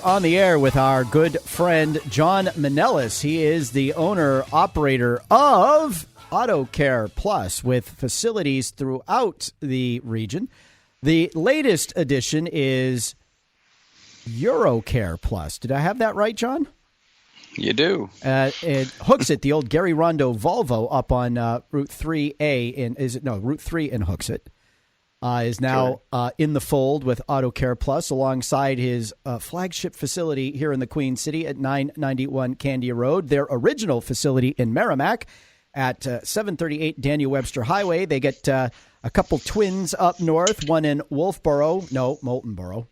On the air with our good friend John Manellis. He is the owner-operator of Auto Care Plus with facilities throughout the region. The latest addition is Eurocare Plus. Did I have that right, John? You do. It hooks it, the old Gary Rondo Volvo up on Route 3A Route 3 in Hooksett. Is now in the fold with Auto Care Plus alongside his flagship facility here in the Queen City at 991 Candia Road. Their original facility in Merrimack at 738 Daniel Webster Highway. They get a couple twins up north, one in Moultonboro.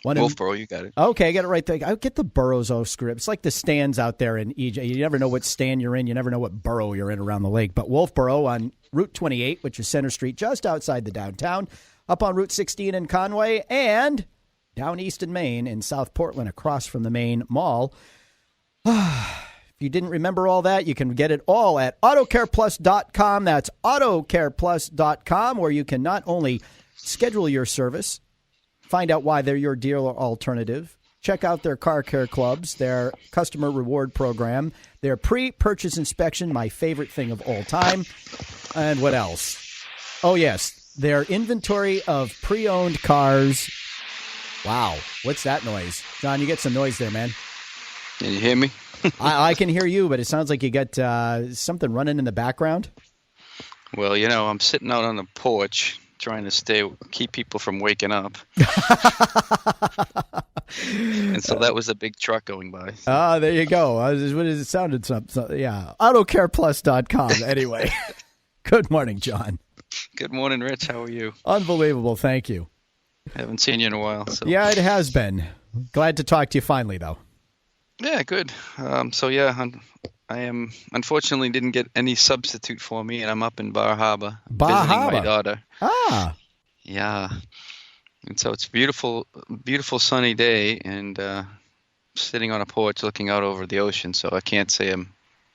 Wolfboro, you got it. Okay, I got it right there. I get the boroughs all screwed up. It's like the stands out there in Egypt. You never know what stand you're in. You never know what borough you're in around the lake. But Wolfboro on Route 28, which is Center Street, just outside the downtown, up on Route 16 in Conway, and down east in Maine in South Portland across from the Maine Mall. If you didn't remember all that, you can get it all at autocareplus.com. That's autocareplus.com, where you can not only schedule your service, find out why they're your dealer alternative, check out their car care clubs, their customer reward program, their pre-purchase inspection, my favorite thing of all time. And what else? Oh, yes, their inventory of pre-owned cars. Wow, what's that noise? John, you get some noise there, man. Can you hear me? I can hear you, but it sounds like you got something running in the background. Well, I'm sitting out on the porch trying to keep people from waking up. And so that was a big truck going by. There you go. What is it sounded something? Yeah. Autocareplus.com. Anyway. Good morning, John. Good morning, Rich. How are you? Unbelievable. Thank you. Haven't seen you in a while. So. Yeah, it has been. Glad to talk to you finally, though. Yeah, good. I am unfortunately didn't get any substitute for me, and I'm up in Bar Harbor visiting my daughter. Ah. Yeah. And so it's beautiful sunny day, and sitting on a porch looking out over the ocean. So I can't say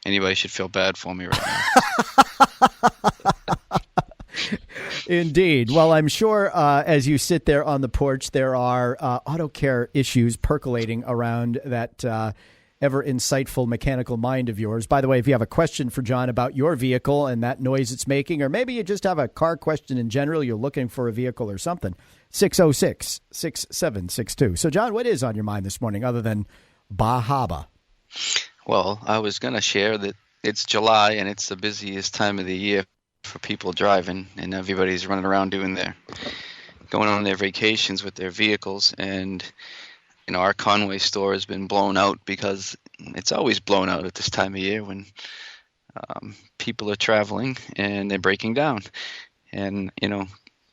anybody should feel bad for me right now. Indeed. Well, I'm sure as you sit there on the porch, there are auto care issues percolating around that ever insightful mechanical mind of yours. By the way, if you have a question for John about your vehicle and that noise it's making, or maybe you just have a car question in general, you're looking for a vehicle or something, 606-6762. So, John, what is on your mind this morning other than Bahaba? Well, I was going to share that it's July and it's the busiest time of the year for people driving, and everybody's running around going on their vacations with their vehicles. And our Conway store has been blown out because it's always blown out at this time of year when people are traveling and they're breaking down. And,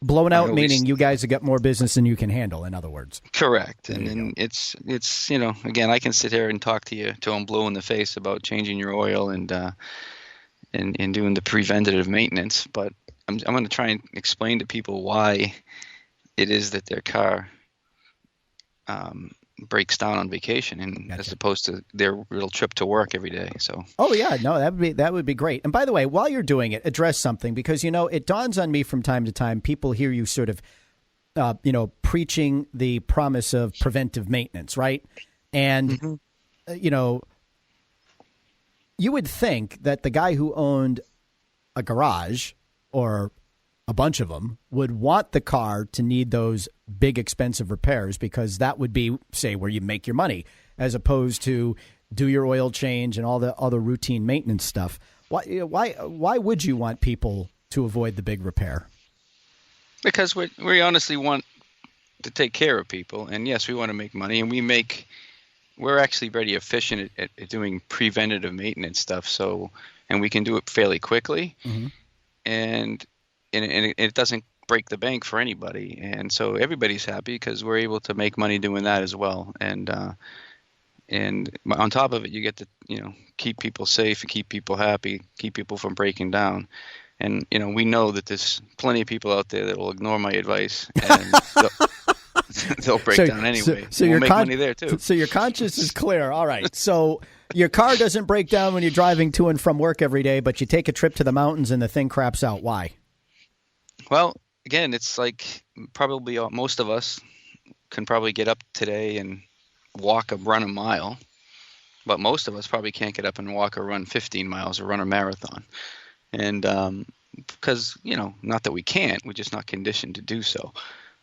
blown out meaning you guys have got more business than you can handle, in other words. Correct. And it's again, I can sit here and talk to you till I'm blue in the face about changing your oil and doing the preventative maintenance. But I'm going to try and explain to people why it is that their car breaks down on vacation, and Gotcha. As opposed to their real trip to work every day. So. Oh yeah, no, that would be great. And by the way, while you're doing it, address something, because it dawns on me from time to time. People hear you sort of, preaching the promise of preventive maintenance, right? And you would think that the guy who owned a garage or a bunch of them would want the car to need those big expensive repairs, because that would be, say, where you make your money, as opposed to do your oil change and all the other routine maintenance stuff. Why would you want people to avoid the big repair? Because we honestly want to take care of people, and yes, we want to make money, and we're actually very efficient at doing preventative maintenance stuff. So, and we can do it fairly quickly, and it doesn't break the bank for anybody. And so everybody's happy because we're able to make money doing that as well. And on top of it, you get to, keep people safe and keep people happy, keep people from breaking down. And, we know that there's plenty of people out there that will ignore my advice and they'll break down anyway. So we'll make money there too. So your conscience is clear. All right. So your car doesn't break down when you're driving to and from work every day, but you take a trip to the mountains and the thing craps out. Why? Well, again, it's like probably most of us can probably get up today and run a mile, but most of us probably can't get up and walk or run 15 miles or run a marathon. And because, not that we can't, we're just not conditioned to do so.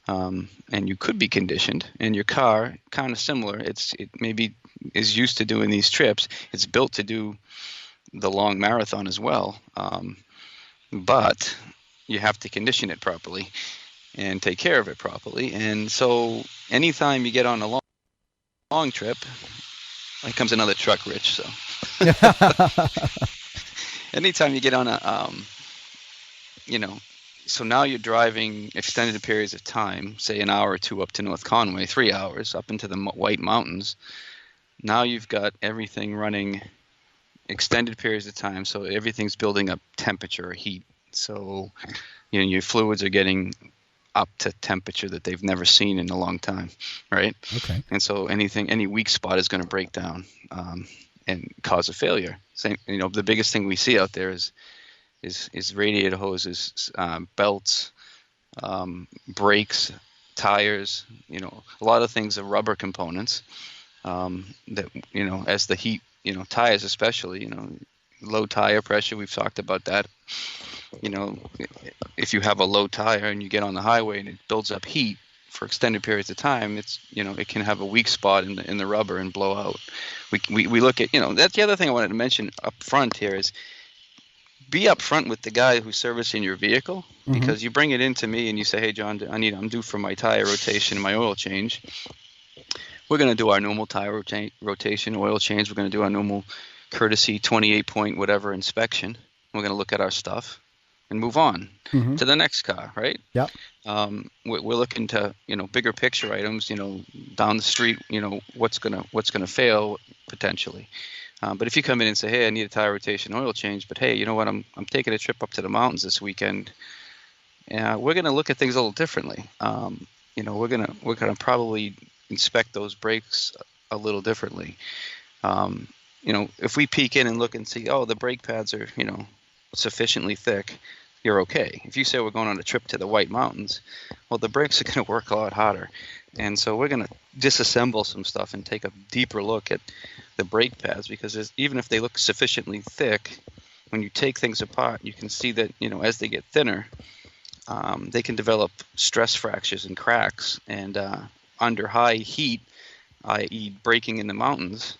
And you could be conditioned, and your car, kind of similar. It maybe is used to doing these trips. It's built to do the long marathon as well. But you have to condition it properly and take care of it properly. And so anytime you get on a long trip, here comes another truck, Rich. So anytime you get on so now you're driving extended periods of time, say an hour or two up to North Conway, 3 hours up into the White Mountains. Now you've got everything running extended periods of time, so everything's building up temperature or heat. So, your fluids are getting up to temperature that they've never seen in a long time, right? Okay. And so any weak spot is going to break down and cause a failure. Same, the biggest thing we see out there is radiator hoses, belts, brakes, tires. A lot of things are rubber components that as the heat, tires especially, low tire pressure. We've talked about that. If you have a low tire and you get on the highway and it builds up heat for extended periods of time, it can have a weak spot in the rubber and blow out. We look at, that's the other thing I wanted to mention up front here is be upfront with the guy who's servicing your vehicle, because you bring it into me and you say, hey, John, I'm due for my tire rotation and my oil change. We're going to do our normal tire rotation, oil change. We're going to do our normal courtesy 28 point whatever inspection. We're going to look at our stuff and move on to the next car, right? Yep. We're looking to, bigger picture items, down the street, what's gonna fail potentially. But if you come in and say, hey, I need a tire rotation, oil change, but hey, you know what, I'm taking a trip up to the mountains this weekend. We're gonna look at things a little differently. We're gonna probably inspect those brakes a little differently. If we peek in and look and see, oh, the brake pads are, sufficiently thick, you're okay. If you say we're going on a trip to the White Mountains, well, the brakes are going to work a lot harder. And so we're going to disassemble some stuff and take a deeper look at the brake pads, because even if they look sufficiently thick, when you take things apart, you can see that, as they get thinner, they can develop stress fractures and cracks. And under high heat, i.e. braking in the mountains,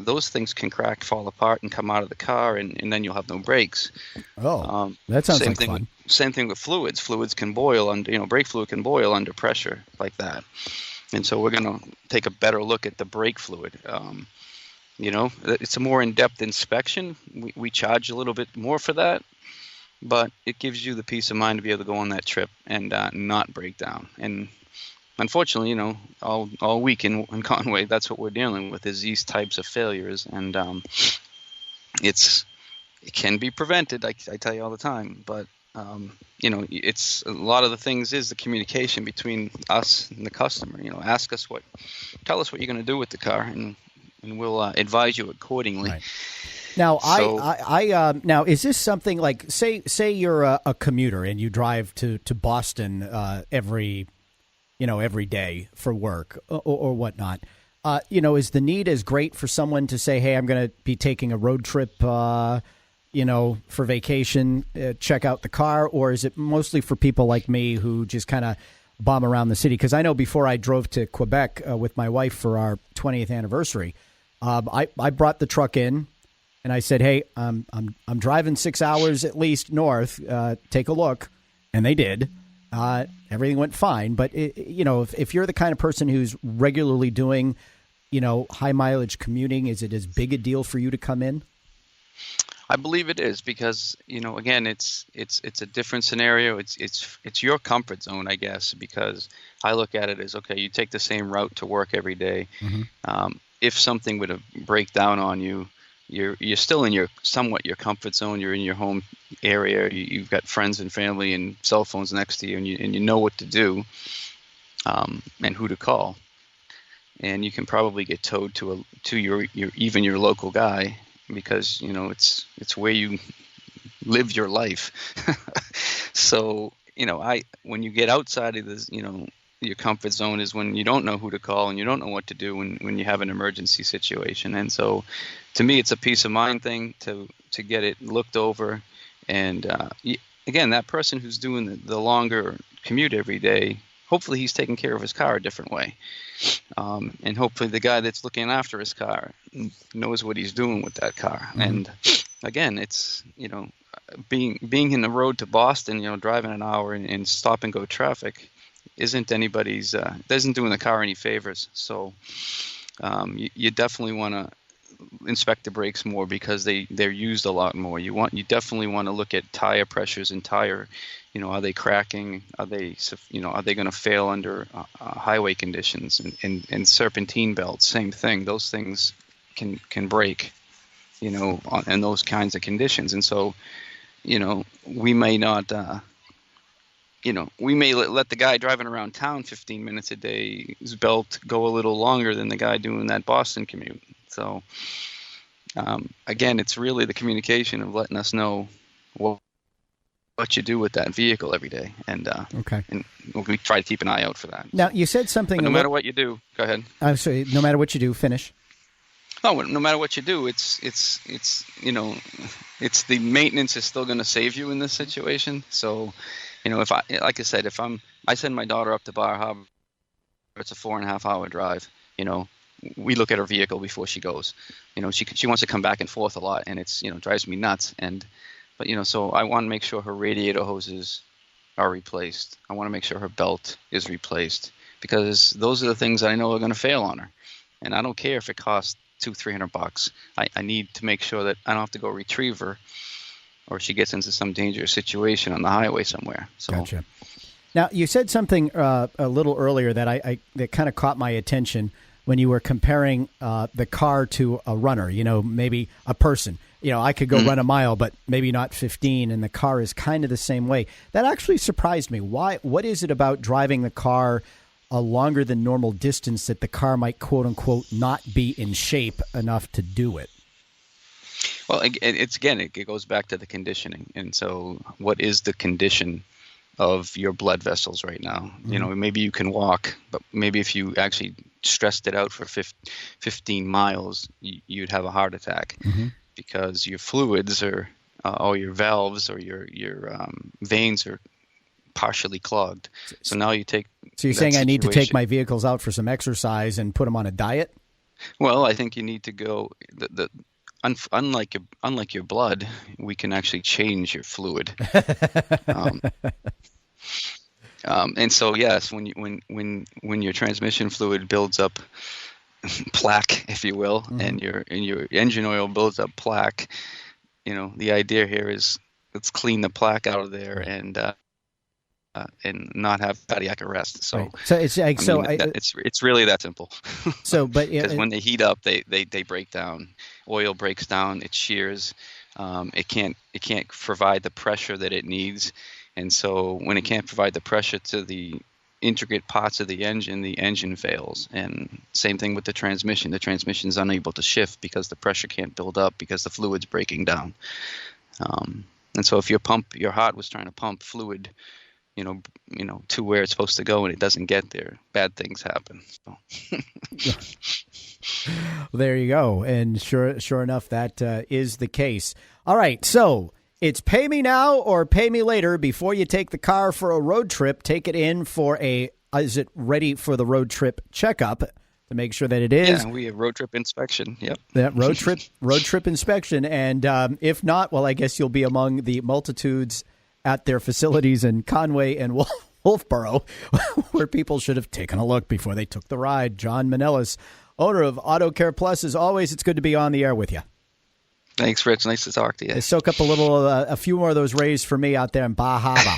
those things can crack, fall apart, and come out of the car, and then you'll have no brakes. Oh, that sounds like fun. Same thing with fluids. Fluids can boil under, brake fluid can boil under pressure like that. And so we're going to take a better look at the brake fluid. It's a more in-depth inspection. We charge a little bit more for that, but it gives you the peace of mind to be able to go on that trip and not break down. And unfortunately, all week in Conway, that's what we're dealing with, is these types of failures. And it can be prevented, I tell you all the time. But, it's a lot of the things is the communication between us and the customer. Tell us what you're going to do with the car, and we'll advise you accordingly. Right. Now, now, is this something like, say you're a commuter and you drive to Boston every day for work or whatnot. Is the need as great for someone to say, hey, I'm going to be taking a road trip, for vacation, check out the car? Or is it mostly for people like me who just kind of bomb around the city? Because I know before I drove to Quebec with my wife for our 20th anniversary, I brought the truck in and I said, hey, I'm driving 6 hours at least north. Take a look. And they did. Everything went fine. But, if you're the kind of person who's regularly doing, high mileage commuting, is it as big a deal for you to come in? I believe it is, because, again, it's a different scenario. It's your comfort zone, I guess, because I look at it as, okay, you take the same route to work every day. Mm-hmm. If something were to break down on you, you're still in your comfort zone. You're in your home area. You've got friends and family and cell phones next to you, and you know what to do, and who to call. And you can probably get towed to your local guy, because it's where you live your life. So when you get outside of this your comfort zone is when you don't know who to call and you don't know what to do when you have an emergency situation. And so to me, it's a peace of mind thing to get it looked over. And again, that person who's doing the longer commute every day, hopefully he's taking care of his car a different way. And hopefully the guy that's looking after his car knows what he's doing with that car. Mm-hmm. And again, it's, being in the road to Boston, driving an hour in stop and go traffic isn't doing the car any favors. So you definitely want to inspect the brakes more because they're used a lot more. You definitely want to look at tire pressures and tire, are they cracking? Are they going to fail under highway conditions? And serpentine belts, same thing. Those things can break, in those kinds of conditions. And so, we may not, we may let the guy driving around town 15 minutes a day, his belt go a little longer than the guy doing that Boston commute. So, again, it's really the communication of letting us know what you do with that vehicle every day. And and we try to keep an eye out for that. Now, you said something. But no matter what you do, go ahead. I'm sorry. No matter what you do, finish. Oh, no matter what you do, it's the maintenance is still going to save you in this situation. So, if I send my daughter up to Bar Harbor, it's a 4.5 hour drive. We look at her vehicle before she goes. She wants to come back and forth a lot, and it's drives me nuts. But so I want to make sure her radiator hoses are replaced. I want to make sure her belt is replaced because those are the things that I know are going to fail on her, and I don't care if it costs $200-300. I need to make sure that I don't have to go retrieve her, or she gets into some dangerous situation on the highway somewhere. So. Gotcha. Now you said something a little earlier that that kind of caught my attention when you were comparing the car to a runner. Maybe a person. I could go run a mile, but maybe not 15, and the car is kind of the same way. That actually surprised me. Why? What is it about driving the car a longer than normal distance that the car might, quote unquote, not be in shape enough to do it? Well, it goes back to the conditioning. And so what is the condition of your blood vessels right now? Mm-hmm. Maybe you can walk, but maybe if you actually stressed it out for 15 miles, you'd have a heart attack because your fluids or your valves or your veins are partially clogged. So now you take. So you're saying I need to take my vehicles out for some exercise and put them on a diet? Well, I think you need to go. Unlike your blood, we can actually change your fluid. And so yes, when your transmission fluid builds up plaque, if you will, and your engine oil builds up plaque, the idea here is let's clean the plaque out of there and not have cardiac arrest. So, right. So it's like, it's really that simple. So, but because when they heat up, they break down. Oil breaks down. It shears. It can't provide the pressure that it needs, and so when it can't provide the pressure to the intricate parts of the engine fails. And same thing with the transmission. The transmission is unable to shift because the pressure can't build up because the fluid's breaking down. And so if your heart was trying to pump fluid, to where it's supposed to go and it doesn't get there, bad things happen. So. Well, there you go. And sure enough, that is the case. All right. So it's pay me now or pay me later before you take the car for a road trip. Take it in for is it ready for the road trip checkup to make sure that it is. Yeah, we have road trip inspection. Yep. That road trip inspection. And if not, well, I guess you'll be among the multitudes at their facilities in Conway and Wolfboro, where people should have taken a look before they took the ride. John Manellis, owner of Auto Care Plus. As always, it's good to be on the air with you. Thanks, Rich. Nice to talk to you. Soak up a few more of those rays for me out there in Bar Harbor.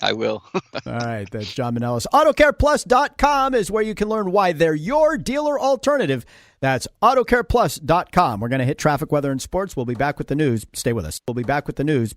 I will. All right. That's John Manellis. AutoCarePlus.com is where you can learn why they're your dealer alternative. That's AutoCarePlus.com. We're going to hit traffic, weather, and sports. We'll be back with the news. Stay with us. We'll be back with the news.